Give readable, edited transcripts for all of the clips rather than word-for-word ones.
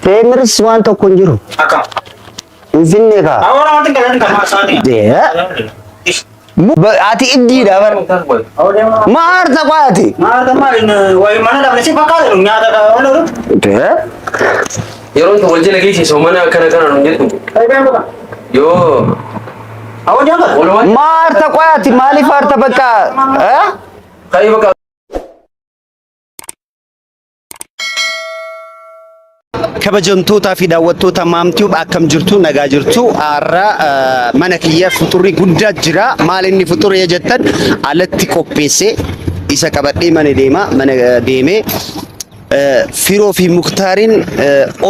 Teemiris waan tokko hin jiru. Akkam. Finne kaa. Awwaara wanti galan kan maasaati. Ati iddiidha bara. Maarta qo'aati. Maarta maaliin wayi mana dhabne si fakkaatu nyaata ka oolu. Yeroo wal jala geessisu mana kana nu jedhu. Yoo. Awwa jaaba. Maarta qo'aati maaliif harta bakka? Kai bakka. Kabajamtootaa fi daawwattoota maamtiif akkam jirtu nagaa jirtu har'a mana kiyya fuxurii guddaa jira maal inni fuxurii jettan alatti qopheesse isa qabadhee mana deemee Firoo fi Muktaarin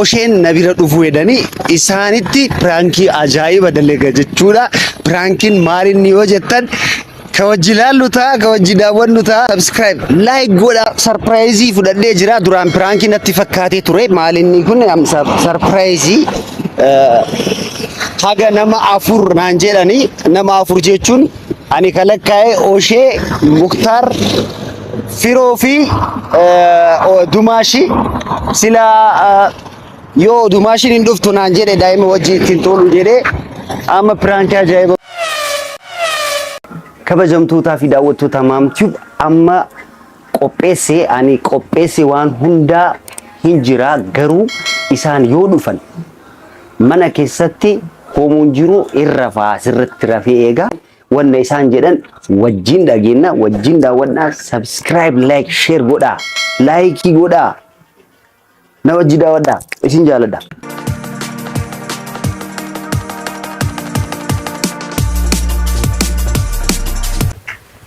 Osheen nabira dhufu jedhanii isaanitti piraankii ajaa'iba dalaga jechuudha. Piraankiin maal inni yoo jettan kawajji laallu ta'a kawajji daawwannu ta'a subscribe like godha surprise fudhadhee jira duraan piraankiin natti fakkaatee ture maal inni kun surprise haga nama afur naan jedhanii nama afur jechuun ani kalakkaa'ee Oshee Muktaar Firoo fi Dumaashi sila yoo Dumaashiin hin dhuftu naan jedhe daa'ima wajji ittiin tolu jedhee amma piraankii ajaa'iba. Kabajamtootaa fi daawwattoota maamtiif amma qopheesse waan hundaa hin jira garuu isaan yoo dhufan mana keessatti hoomuun jiru irra faa sirriitti rafee eega wanna isaan jedhan wajjin dhageenya wajjin daawwadhaa subscribe like share godhaa like godhaa na wajji daawwadhaa isin jaaladha.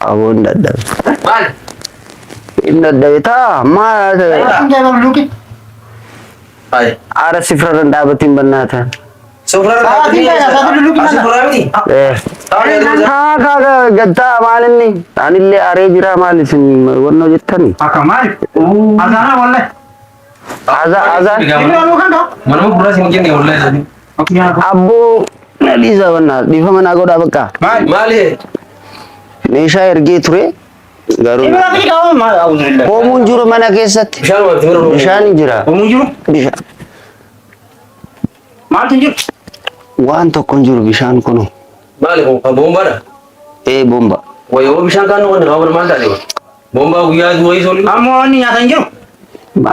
Abon dadab. Mal. Inna dayta ma. Hai. Ara sifra dabatin bannata. Sifra dabatin. Ha kaga gadda malinni. Anille are jira malisin wonno jettani. Akamal. Azana wallahi. Azan. Mana pura sini kene wallahi. Abbo naliza wanna difama na goda bakka. Mali. Meeshaa ergee ture garuu hoomuun jiru mana keessatti bishaan jira maaltu jiru waan tokko hin jiru bishaan kunu maali bombaadha bomba wayoo bishaan kan waan qaban maal taate bomba guyyaa du'ee soli ammoo inni nyaata hin jiru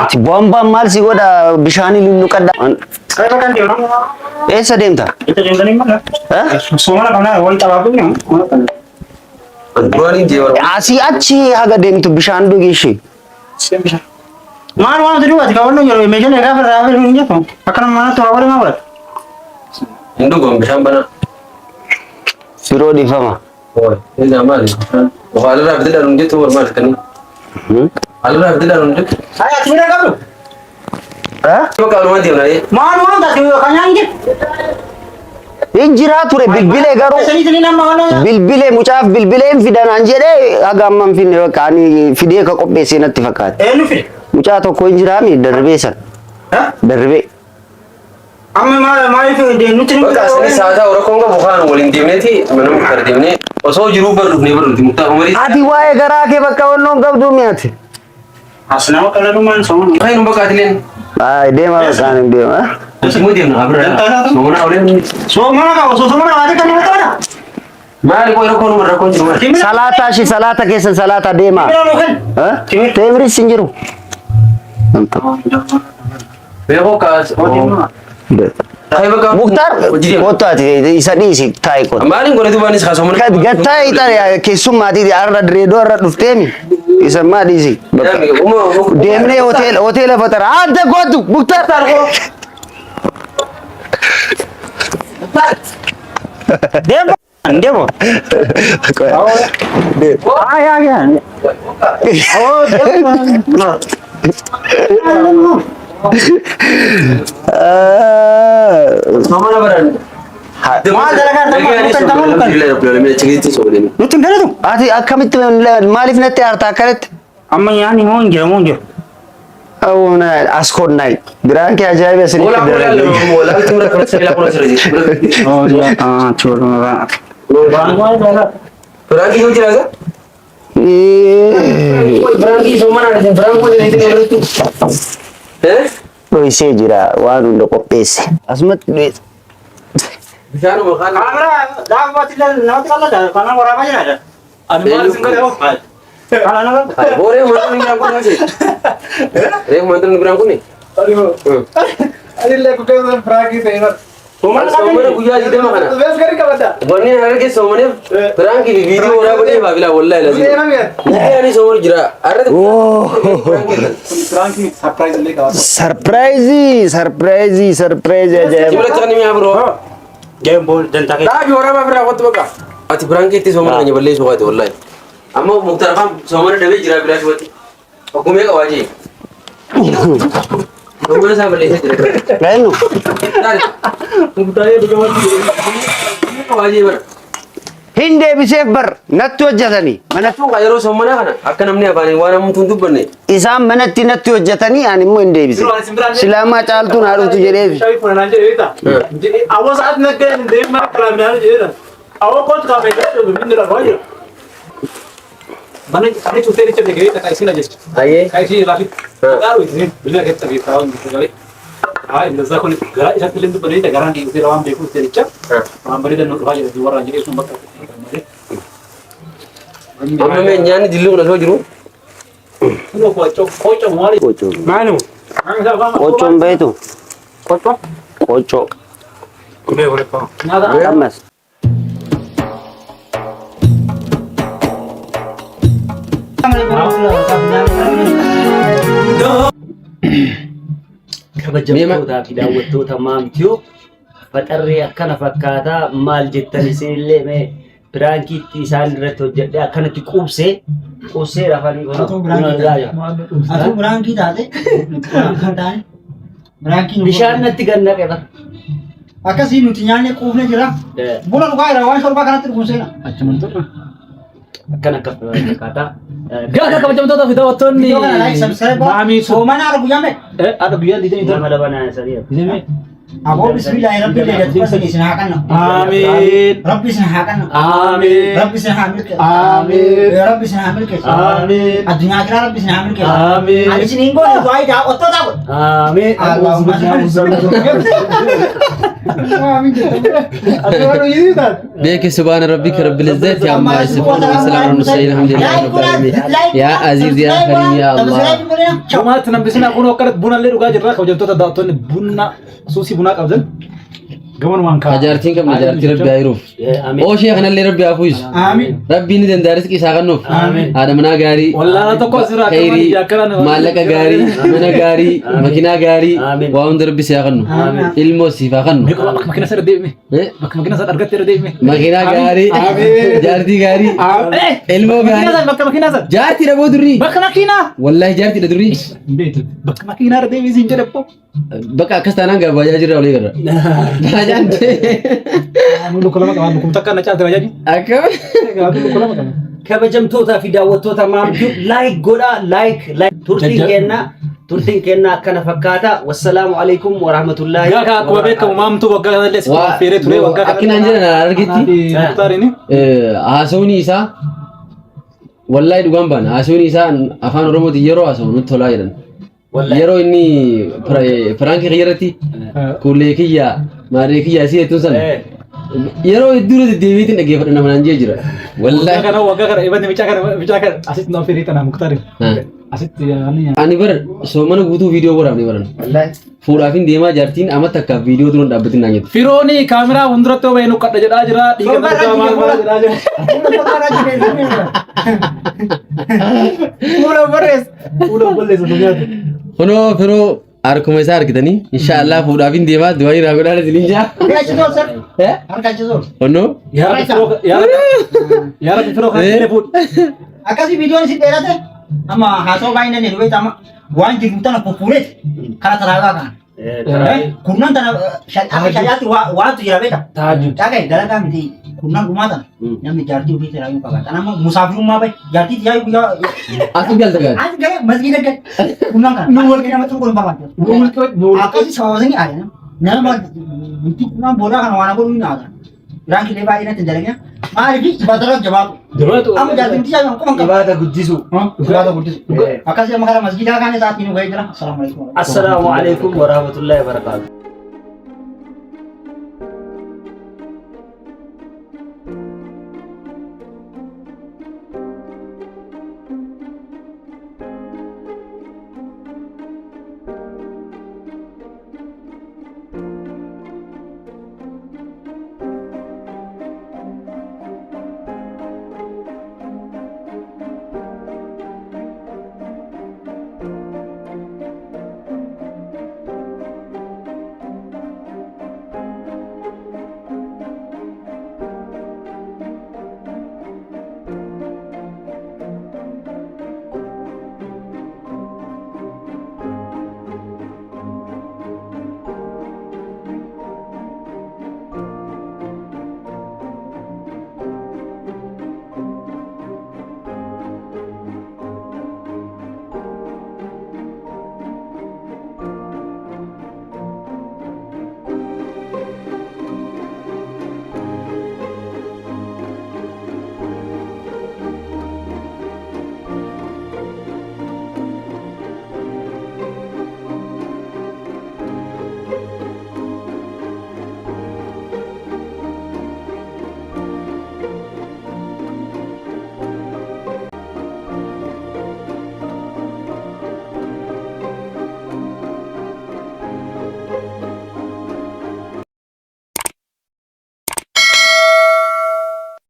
ati bomba maal si godha bishaan lulluqadha eessa deemta soomana kana wal tabaabuu asii achi haga deemtu bishaan dhugi ishee. Maal waan turu ati kawanno yeroo meeshaan egaa farraa hin jettu akkana mana toora wali maa godhatu. Hindugoon bishaan bana. Firoo dhifama. Ija maali? Haalirraa fididhaan hundi jettu maal kanii? Haalirraa fididhaan hundi jettu? Haa ati miidhaa qabdu. Yoo qabu waan deemnaa maal waan taate kan nyaange. Injira ture bilbile garuu bilbile mucaaf bilbileen fidanaan jedhee haga amman finne bakka ani fidee ka qopheessee natti fakkaate. Eenyu fide? Mucaa tokko injiraami darbee san. Darbee. Amma maaliif nuti bakka asii saataa orokoon qabu kaan waliin deemneeti mana muktaar deemnee osoo jiruu barruufnee barruuti muktaar umarii. Ati waa'ee garaa kee bakka wannoon qabdu mi'aati. Asnama qaladumaan soomana. Kayin bakka atileen. Deema bakkaan deema. Semua dia nak berada. Semua oleh. Soomana ka soomana waate kan mata. Maal ko iro ko numar ko cuma. Salata keessa salata deema. Teemri sinjiru. Beko kas. Muktaar kootaati isa dhiisi taa'e koota. Maaliin godhatu baanis haasomana. Gattaa ixaa keessummaati arra direedoo irra dhufteemi isa maa dhiisi. Deemnee hoteela fatara adda gootu Muktaar. Demo. Demo. Ya. Oh, demo. Mana barang? Maal nuti galatu ati akkamitti maaliif natti aartaa akkanatti amma yaani moon jira awuna askonnay biraan kee ajaa'iba isinitti dhoysee jira waan hunda qopheesse. Asumatti dhoyse. Bishaan maqaan Kamera gaafa baatille namatti qal'ata. Kana waraabaa jiraadha. Ani maal isin godhe hoo? Kana nama. Booree wantoonni biraan kun hasi. Reef wantoonni biraan kun. Adillee kukkee firaakii ta'e bar. Soomana guyyaa digdama kana. Bees gadi qabadda. Wanni harkee soomaneef firaanki fi viidiyoo waraabanii baabila wallahi lazim. Ani soomana jira. Firaakii sarpiraayiz illee qabata. Sarpiraayizii ajaa'iba. Jibla taqni mi'a biroo. Game ball dantaa kee. Daabi waraabaa biraa qotti bakka. Ati firaankiitti soomana keenya balleessuu qabaate wallahi. Amma muktaar fam soomana dhabee jira biraa shubatti. Oggumee qabaajee. Soomana isaa balleessee jira. Ga'innu. Muktaaree dhugamatti qabaajee bara. Hin deebiseef bar natti hojjetanii. Manatu yeroo soomana kana akka namni afaanii waan hamtuun dubbanne. Isaan manatti natti hojjetanii ani immoo hin deebise. Silaamaa caaltuun haadhuutu jedheef. Shaayii funanaan jedheeta. Awwa sa'aat naggeen deemaa kiraaminaan jedheeta. Awwa kootu kaafee jedhu minni lafaa jira. Mana ani tuutee jecha deeggaree takka isin ajjecha. Ayyee. Kaayisii laafi. Gaaru isin bilaa keessa beekaa waan galee. እንደዛ ኮን ገራ ኢሳት ለንዱ በሌላ ጋራንዲ ይዘራዋን ቤኩ ተልቻ ማን በሌላ ነው ባጅ ነው ወራ እንጂ እሱን በቃ አመመ ኛን ዲሉ ነው ጅሩ ነው ቆጮ ማለት ቆጮ ማኑ ቆጮን በይቱ ቆጮ ቆጮ ኩሜ ወረፓ ቀመስ kabajamtootaa fi daawwattoota maamtiyoo faxarree akkana fakkaataa maal jettan isinillee mee piraankiitti isaan irratti hojjedhee akkanatti qubsee rafanii Atoo biraankii taate bishaan natti gannaqe bara. akkasii nuti nyaannee quufne jira. Buna dhugaa jira waan shorbaa kanatti dhuguun seena. Akkana akka fakkaataa. Gaafa kabajamtoota fi daawwattoonni Iddoo kana like subscribe maamii soomana argu yamme. adda guyyaa diidanii Nama labanaa sadiidha. Aboo bismillah rabbi leeyyatu fasin isin haa kanna. Amiin. Rabbi isin haa kanna. Amiin. Rabbi isin haa milke. Amiin. Rabbi isin haa milke. Amiin. Addunyaa kiraa rabbi isin haa milke. Amiin. Ani isin hin goone du'aa idaa ottoo taa'u. Amiin. Allahumma بيك سبحان ربك رب العزة عما يصفون وسلام على المرسلين الحمد لله رب العالمين يا عزيز يا كريم يا الله Cuma tanambisina kuno karat buna le dhugaa jirra kabajamtoota daawwattoonni buna suusii bunaa qabdan gaman waan kaa أجارتين كم أجارتي ربي عيروف أو شيء خلنا اللي ربي عفوز Amiin. ربي ندم دارس كيس أغنوف آمين. هذا منا غاري والله تقوى سيرا خيري مالك غاري منا غاري مكينا غاري آمين. وعند ربي سيغنو آمين. علمو سيفا غنو makina sar deeme makina sar argatte deeme مكينا غاري جارتي غاري علمو غاري bakka makina sar جارتي ربو دري bakka makina والله جارتي دري bakka makina deeme sin jedhe po بقى كستانا غير باجا جرا ولا غير باجا Mulu kalama kawan hukum takkan na caaltira jadi. أكمل Mulu kalama kawan. Kabajamtootaa fi daawwattoota maamtiyoo like godhaa like turtiin kennaa akkana fakkaata. Wassalaamu alaikum wa rahmatullahi. Yaa kaa akkuma beekamu maamtu waggaa kanallee si Waa- feeree ture waggaa kanallee. akkinaan jedhan argetti. Muktaariini. haasawni isaa wallahi dhugaan baana haasawni isaa afaan oromootiin yeroo haasawu nutti tolaa jedhan yeroo inni firaankii xiyyaarratti kuulee kiyya maalee kiyya asii hedduu sana yeroo hedduu deddeebiitiin dhaggeeffadha namaan jee jira wallahi Waggaa kana ibanni bicaa kana asitti nama feeree tanaa Muktaariin. Asitti ani ani bara soomana guutuu viidiyoo waraabne baran fuudhaafin deemaa jaartiin amma takka viidiyoo duran dhaabbatin naan jette firooni kaameraa hunduratti obee nu kadha jedhaa jira dhiiga dargaa maal maal jedhaa jira. Fuula balleessu dhugaati. kunoo firoo harkuma isaa argitanii inshaallah fuudhaafin deemaa du'anii naa godhaan isiniin jaa kunoo Yaa rabbi firoo kan illee fuudhu. Akkasii viidiyoon isin dheerate amma haasoo baay'inaan hin dhubeeta amma waan jiru tana puppuureeti kara taraabaa kana. Kunnan tana akka shari'aatti waantu jira beeka. Taajud. Dhagaye dalagaa miti kunnan dhumaa tana namni jaartii ofii tiraayuu qaba. Kana amma musaafirummaa bahe jaartii tiraayuu guyyaa akka galta gaari as gahe masgiida gahe kunnan kana. Nu wal nama turuu kun barbaadu. Akkasii sababasanii aadana nama miti kunnan boodaa kana waan godhuu hin aadan. Biraanki illee baay'ee natti hin dalagina. Maaliif ibaadaadhaaf jabaatu. Jabaatu. Amma jaallatamtii jaallamu akkuma hin qabu. Ibaada guddisu. Ibaada guddisu. Akkasii amma karaa masjiidaa kaan isaatiin nu gahee jira. Assalaamu alaikum. Assalaamu alaikum warahmatullahi wabarakatuh.